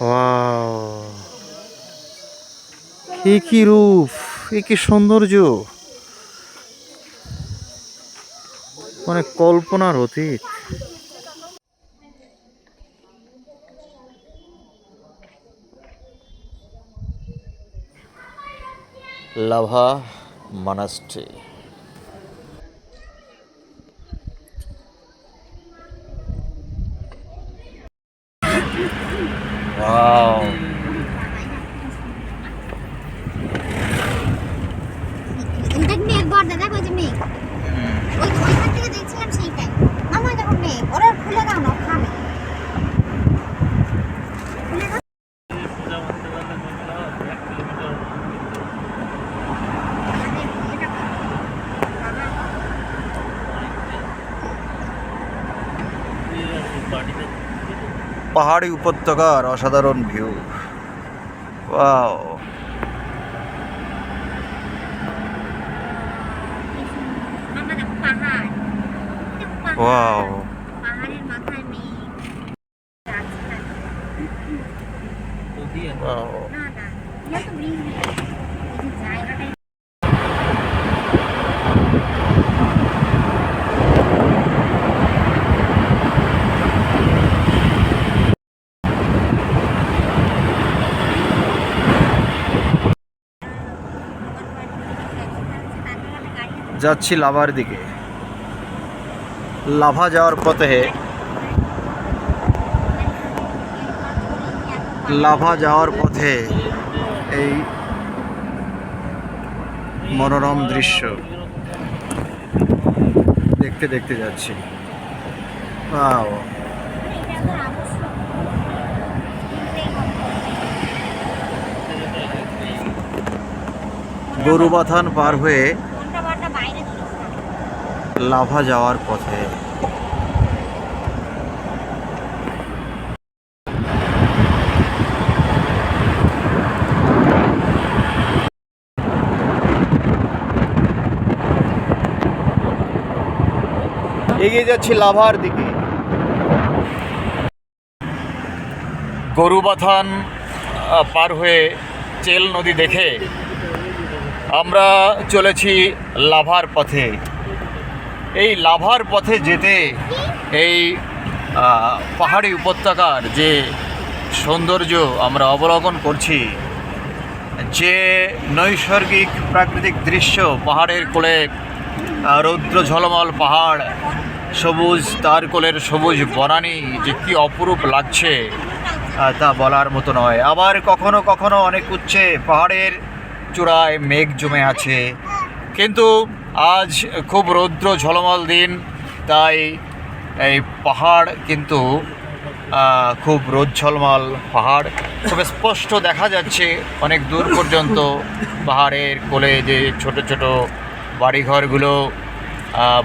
Wow, কি রূপ, কি সৌন্দর্য, মানে কল্পনার অতীত। Lava monastery. ওয়াও, দেখ মেঘ বর্দা, দেখ ওই যে মেঘ, ওইখান থেকে দেখছিলাম সেইটাই। আমার দেখো মেঘ, ওরা খুলে দাও না, খাবে। পাহাড়ি উপত্যকার অসাধারণ ভিউ। ওয়াও, মামা দেখো পাহাড়, দেখো পাহাড়, ওয়াও, পাহাড়ের মাথায় মেঘ, রাস্তা। ওয়াও। না না, এটা তো ব্রিজ নেই, এই যে জায়গাটাই। যাচ্ছি লাভার দিকে। লাভা যাওয়ার পথে, লাভা যাওয়ার পথে এই মনোরম দৃশ্য দেখতে দেখতে যাচ্ছি। ওয়াও, গরুবাথান পার হয়ে লাভা যাওয়ার পথে। এগিয়ে যাচ্ছি লাভার দিকে। গরুবাথান পার হয়ে চেল নদী দেখে আমরা চলেছি লাভার পথে। এই লাভার পথে যেতে এই পাহাড়ি উপত্যকার যে সৌন্দর্য আমরা অবলোকন করছি, যে নৈসর্গিক প্রাকৃতিক দৃশ্য, পাহাড়ের কোলে রৌদ্র ঝলমল পাহাড়, সবুজ তার কোলের সবুজ বনানী, যে কি অপরূপ লাগছে তা বলার মতো নয়। আবার কখনো কখনো অনেক উচ্চে পাহাড়ের চূড়ায় মেঘ জমে আছে, কিন্তু আজ খুব রৌদ্র ঝলমল দিন, তাই এই পাহাড় কিন্তু খুব রোদ ঝলমল পাহাড়, খুব স্পষ্ট দেখা যাচ্ছে অনেক দূর পর্যন্ত। পাহাড়ের কোলে যে ছোট ছোট বাড়িঘরগুলো,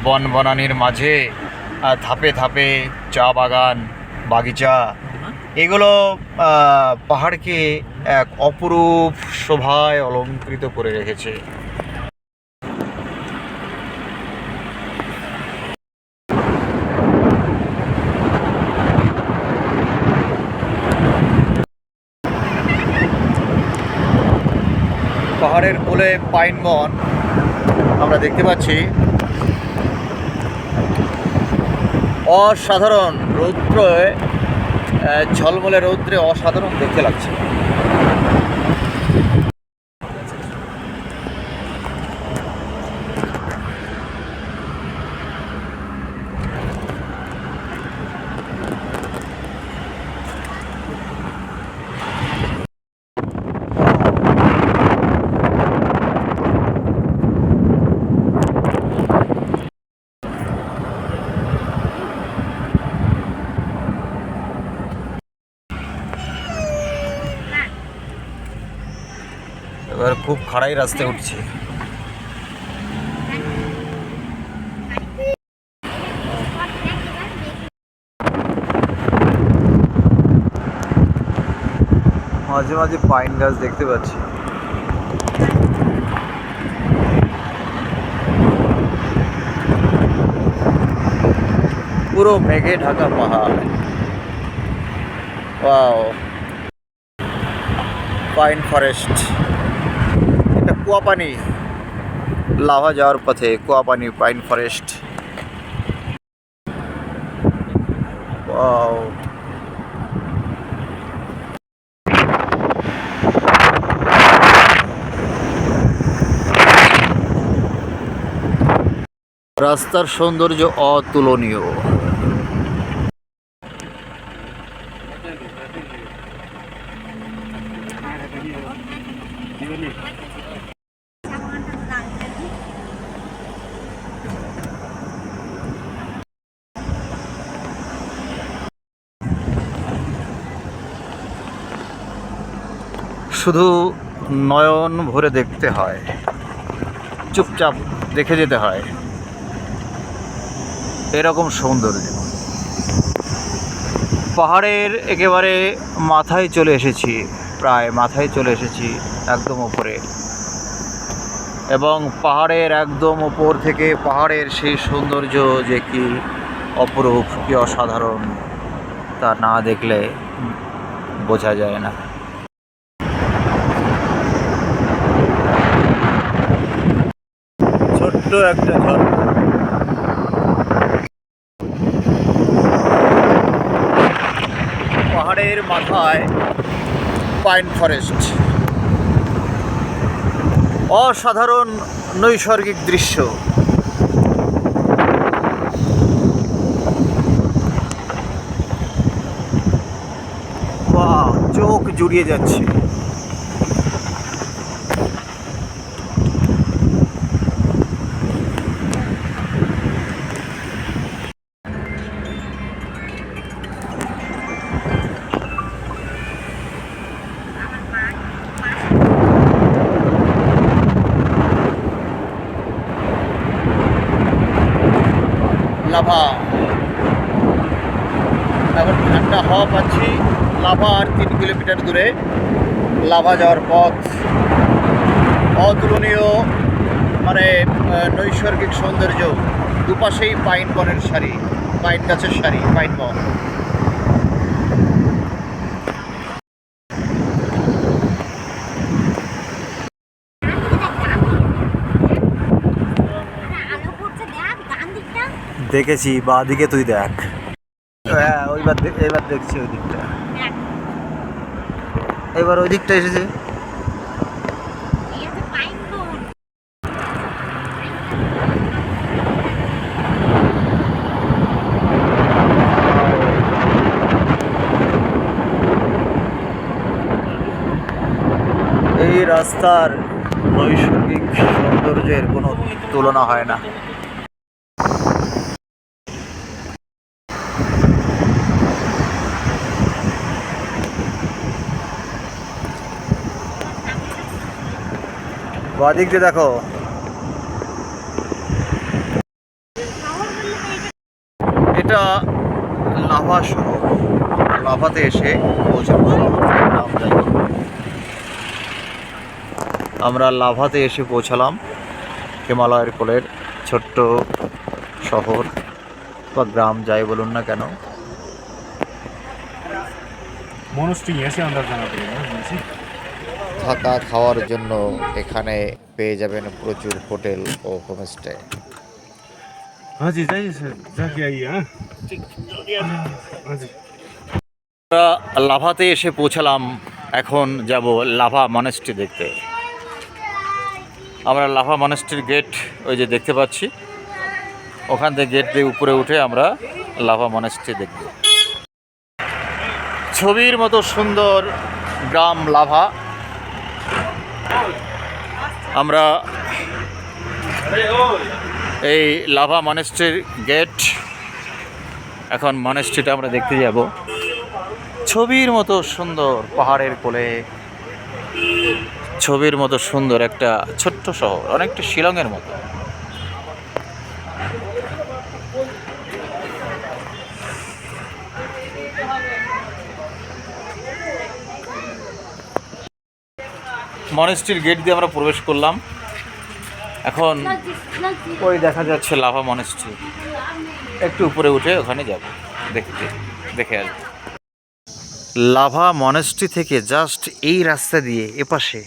বন বনানীর মাঝে ধাপে ধাপে চা বাগান, বাগিচা, এগুলো পাহাড়কে এক অপরূপ শোভায় অলঙ্কৃত করে রেখেছে। পাহাড়ের কোলে পাইন বন আমরা দেখতে পাচ্ছি। অসাধারণ রৌদ্রে, ঝলমলে রৌদ্রে অসাধারণ দেখতে লাগছে। এবার খুব খাড়াই রাস্তায় উঠছি। মাঝে মাঝে পাইন গাছ দেখতে পাচ্ছি। পুরো মেঘে ঢাকা পাহাড়। ওয়াও। পাইন ফরেস্ট, এটা কুয়াপানি, লাভা যাওয়ার পথে কুয়াপানি পাইন ফরেস্ট। ওয়াও, রাস্তার সৌন্দর্য অতুলনীয়। শুধু নয়ন ভরে দেখতে হয়, চুপচাপ দেখে যেতে হয়, এরকম সৌন্দর্য। পাহাড়ের একেবারে মাথায় চলে এসেছি, প্রায় মাথায় চলে এসেছি, একদম উপরে। এবং পাহাড়ের একদম উপর থেকে পাহাড়ের সেই সৌন্দর্য যে কি অপরূপ, কি অসাধারণ, তা না দেখলে বোঝা যায় না। ছোট্ট একটা ঝর্ণা, পাহাড়ের মাথায় পাইন ফরেস্ট, অসাধারণ নৈসর্গিক দৃশ্য। বাহ, চোখ জুড়িয়ে যাচ্ছে। লাভা, এখন ঠান্ডা হাওয়া পাচ্ছি। লাভা আর 3 কিলোমিটার দূরে, লাভা যাওয়ার পথ অতুলনীয়, মানে নৈসর্গিক সৌন্দর্য। দুপাশেই পাইন বনের সারি, পাইন গাছের সারি, পাইন বন। দেখেছি, বা দিকে তুই দেখ। হ্যাঁ, এবার দেখছি ওই দিকটা, এবার ওই দিকটা এসেছে। এই রাস্তার নৈসর্গিক সৌন্দর্যের কোনো তুলনা হয় না। বাদিক দিয়ে দেখো, এটা লাভা শহর। লাভাতে এসে পৌঁছাবো, আমরা লাভাতে এসে পৌঁছালাম। হিমালয়ের কোলের ছোট্ট শহর বা গ্রাম যাই বলুন না কেন। থাকা খাওয়ার জন্য এখানে পেয়ে যাবেন প্রচুর হোটেল ও হোমস্টে। আমরা লাভাতে এসে পৌঁছালাম, এখন যাব লাভা মনেস্ট্রি দেখতে। আমরা লাভা মনেস্ট্রির গেট ওই যে দেখতে পাচ্ছি, ওখান থেকে গেট দিয়ে উপরে উঠে আমরা লাভা মনেস্ট্রি দেখব। ছবির মতো সুন্দর গ্রাম লাভা। আমরা এই লাভা মনেস্ট্রির গেট, এখন মনেস্ট্রিটা আমরা দেখতে যাব। ছবির মতো সুন্দর, পাহাড়ের কোলে, ছবির মতো সুন্দর একটা ছোট্ট শহর, অনেকটা শিলংয়ের মতো। মনেস্ট্রির গেট দিয়ে আমরা প্রবেশ করলাম। এখন ওই দেখা যাচ্ছে লাভা মনেস্ট্রি, একটু উপরে উঠে ওখানে যাব, দেখে আসবো। লাভা মনেস্ট্রি থেকে জাস্ট এই রাস্তা দিয়ে এপাশে,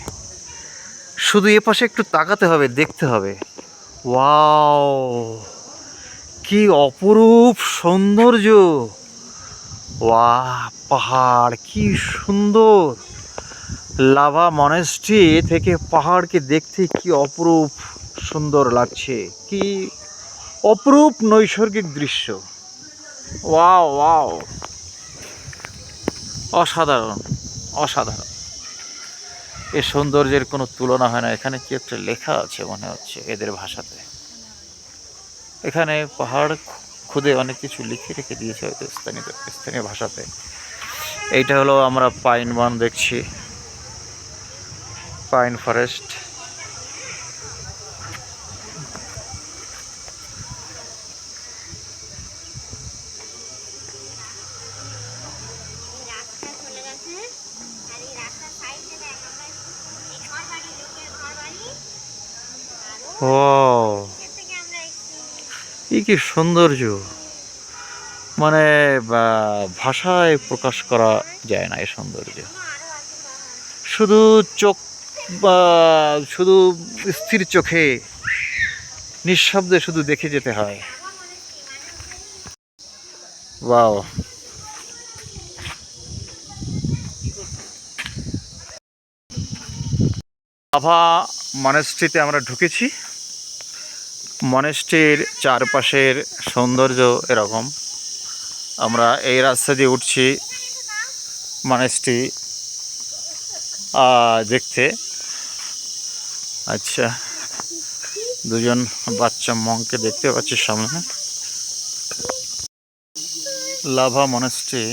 শুধু এপাশে একটু তাকাতে হবে, দেখতে হবে। ওয়াও, কি অপরূপ সৌন্দর্য! ওয়াহ, পাহাড় কি সুন্দর! লাভা মনেস্ট্রি থেকে পাহাড়কে দেখতে কি অপরূপ সুন্দর লাগছে, কি অপরূপ নৈসর্গিক দৃশ্য! ওয়াও ওয়াও, অসাধারণ, অসাধারণ! এর সৌন্দর্যের কোনো তুলনা হয় না। এখানে কি একটা লেখা আছে মনে হচ্ছে এদের ভাষাতে। এখানে পাহাড় খুদে অনেক কিছু লিখে রেখে দিয়েছে হয়তো স্থানীয় ভাষাতে। এইটা হলো আমরা পাইন বন দেখছি, পাইন ফরেস্ট। রাস্তা চলে গেছে আর এই রাস্তার সাইডে দেখ আমরা এই ঘর বাড়ি, লোকের ঘর বাড়ি, আর ও, ওই থেকে আমরা একটু কি সৌন্দর্য! মানে ভাষায় প্রকাশ করা যায় না এই সৌন্দর্য। আরো আছে পাহাড়। শুধু চোখ, বা শুধু স্থির চোখে নিঃশব্দে শুধু দেখে যেতে হয়। ওয়াও, লাভা মনেস্ট্রিতে আমরা ঢুকেছি। মনেস্ট্রির চারপাশের সৌন্দর্য এরকম। আমরা এই রাস্তা দিয়ে উঠছি মনেস্ট্রি দেখতে। আচ্ছা, দুজন বাচ্চা মংকে দেখতে পাচ্ছি সামনে। লাভা মনেস্ট্রি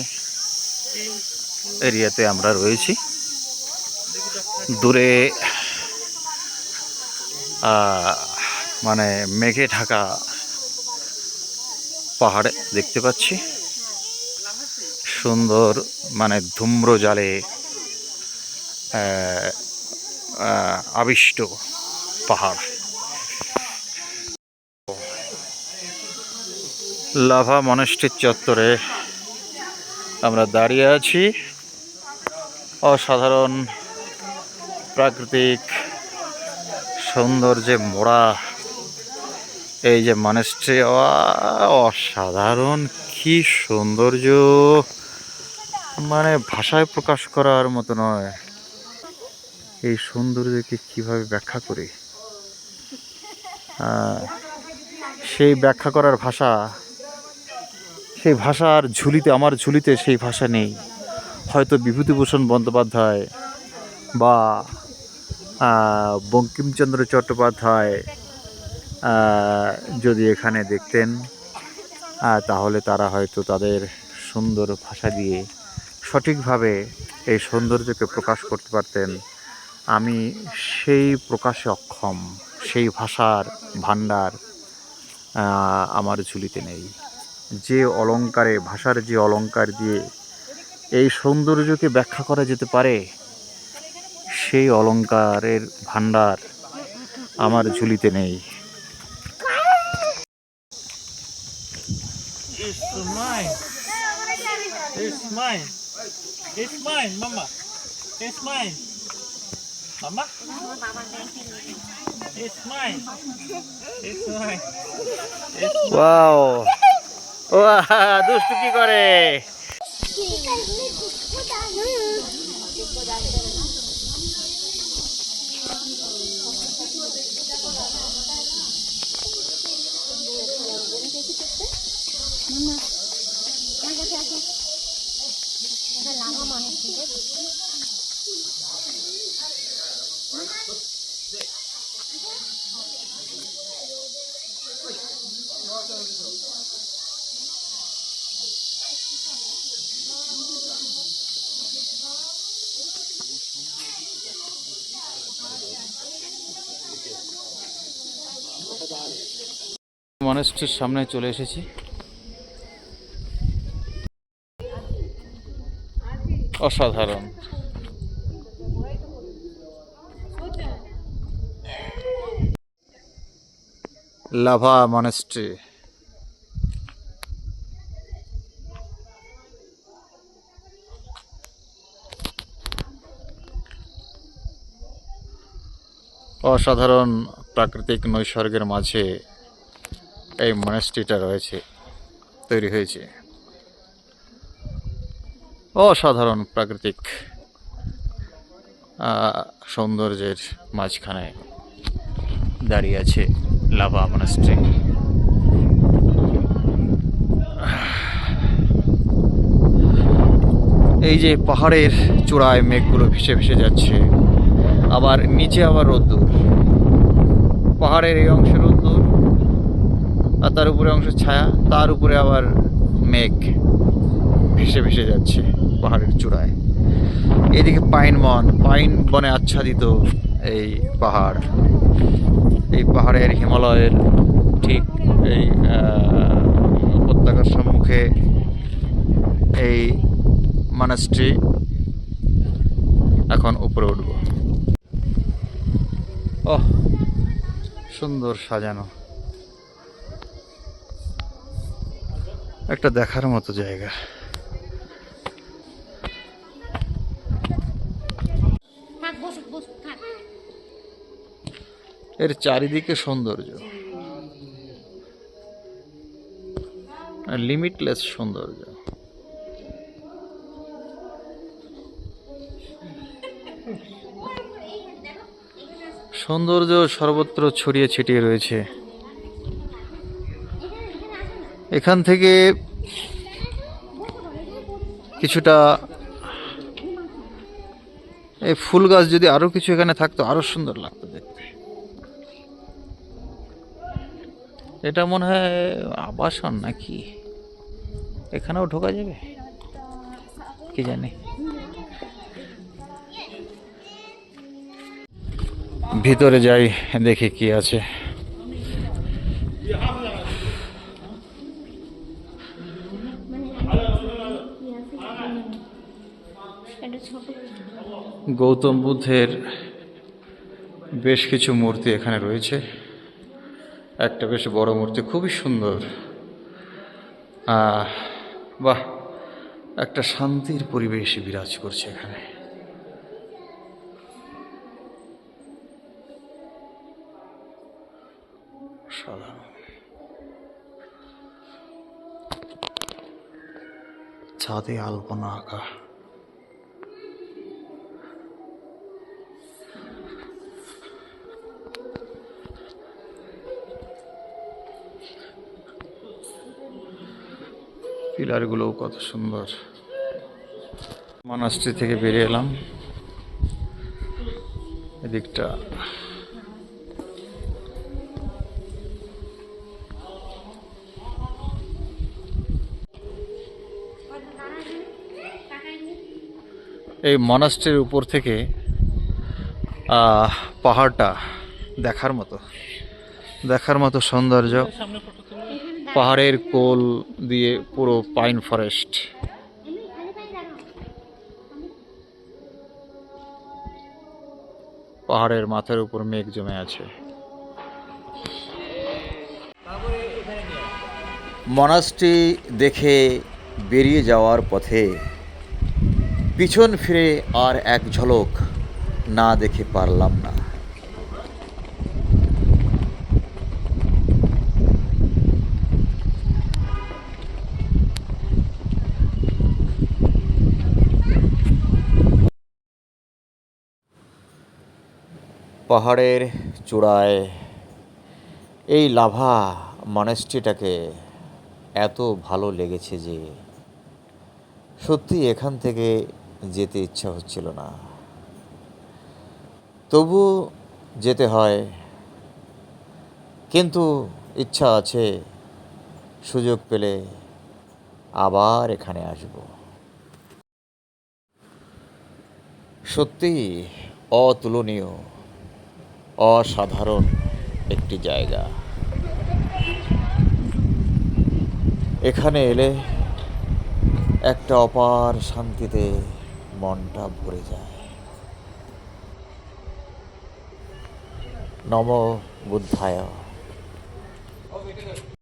এরিয়াতে আমরা রয়েছি। দূরে মানে মেঘে ঢাকা পাহাড় দেখতে পাচ্ছি, সুন্দর মানে ধূম্র জালে আবিষ্ট পাহাড়। লাভা মনেস্ট্রির চত্বরে আমরা দাঁড়িয়ে আছি। অসাধারণ প্রাকৃতিক সৌন্দর্যে মোড়া এই যে মনেস্ট্রি, অসাধারণ কি সৌন্দর্য! মানে ভাষায় প্রকাশ করার মতো নয়। এই সৌন্দর্যকে কিভাবে ব্যাখ্যা করি, সেই ব্যাখ্যা করার ভাষা, সেই ভাষার ঝুলিতে, আমার ঝুলিতে সেই ভাষা নেই। হয়তো বিভূতিভূষণ বন্দ্যোপাধ্যায় বা বঙ্কিমচন্দ্র চট্টোপাধ্যায় যদি এখানে দেখতেন, তাহলে তারা হয়তো তাদের সুন্দর ভাষা দিয়ে সঠিকভাবে এই সৌন্দর্যকে প্রকাশ করতে পারতেন। আমি সেই প্রকাশে অক্ষম, সেই ভাষার ভাণ্ডার আমার ঝুলিতে নেই। যে অলংকারে, ভাষার যে অলংকার দিয়ে এই সৌন্দর্যকে ব্যাখ্যা করা যেতে পারে, সেই অলংকারের ভাণ্ডার আমার ঝুলিতে নেই। It's mine. It's mine. It's mine, Mama. It's mine. Mama. It's mine. It's mine. Wow, ওয়াহ, দুষ্টু কি করে! লাভা মনেস্ট্রি মনেস্ট্রির সামনে চলে এসেছি। অসাধারণ! Lava monastery. অসাধারণ প্রাকৃতিক নৈসর্গের মাঝে এই মনাস্ট্রিটা রয়েছে, তৈরি হয়েছে। অসাধারণ প্রাকৃতিক সৌন্দর্যের মাঝখানে দাঁড়িয়ে আছে লাভা মনাস্ট্রি। এই যে পাহাড়ের চূড়ায় মেঘগুলো ভেসে ভেসে যাচ্ছে, আবার নিচে আবার রোদ্দুর, পাহাড়ের এই অংশে রোদ্দুর আর তার উপরে অংশ ছায়া, তার উপরে আবার মেঘ ভেসে ভেসে যাচ্ছে পাহাড়ের চূড়ায়। এদিকে পাইন বনে আচ্ছাদিত এই পাহাড়, এই পাহাড়ের হিমালয়ের ঠিক এই উপত্যকার সম্মুখে এই মনাস্ট্রি। এখন উপরে উঠব। ওহ, সুন্দর সাজানো, একটা দেখার মতো জায়গা। থাক, বসুক বসুক, থাক। এর চারিদিকে সৌন্দর্য, লিমিটলেস সৌন্দর্য। সৌন্দর্য সর্বত্র ছড়িয়ে ছিটিয়ে রয়েছে। এখান থেকে কিছুটা এই ফুল গাছ যদি আরো কিছু এখানে থাকতো আরো সুন্দর লাগতো দেখতে। এটা মনে হয় আবাসন নাকি, এখানেও ঢোকা যাবে কি জানি। ভিতরে যাই, দেখি কি আছে। গৌতম বুদ্ধের বেশ কিছু মূর্তি এখানে রয়েছে। একটা বেশ বড় মূর্তি, খুবই সুন্দর। বাহ, একটা শান্তির পরিবেশ বিরাজ করছে এখানে। সাধারণ ছাদে আলপনা আঁকা। পিলারগুলোও কত সুন্দর। মনাস্ট্রি থেকে বেরিয়ে এলাম, এদিকটা এই মনাস্ট্রির উপর থেকে পাহাড়টা দেখার মতো সৌন্দর্য। পাহাড়ের কোল দিয়ে পুরো পাইন ফরেস্ট। পাহাড়ের মাথার উপর মেঘ জমে আছে। মনাস্ট্রি দেখে বেরিয়ে যাওয়ার পথে পিছন ফিরে আর এক ঝলক না দেখে পারলাম না। পাহাড়ের চূড়ায় এই লাভা মনাস্ট্রিটাকে এত ভালো লেগেছে যে সত্যি এখান থেকে যেতে ইচ্ছা হচ্ছিল না, তবু যেতে হয়। কিন্তু ইচ্ছা আছে, সুযোগ পেলে আবার এখানে আসব। সত্যি অতুলনীয়, অসাধারণ একটি জায়গা। এখানে এলে একটা অপার শান্তিতে মনটা ভরে যায়। নমো বুদ্ধায়।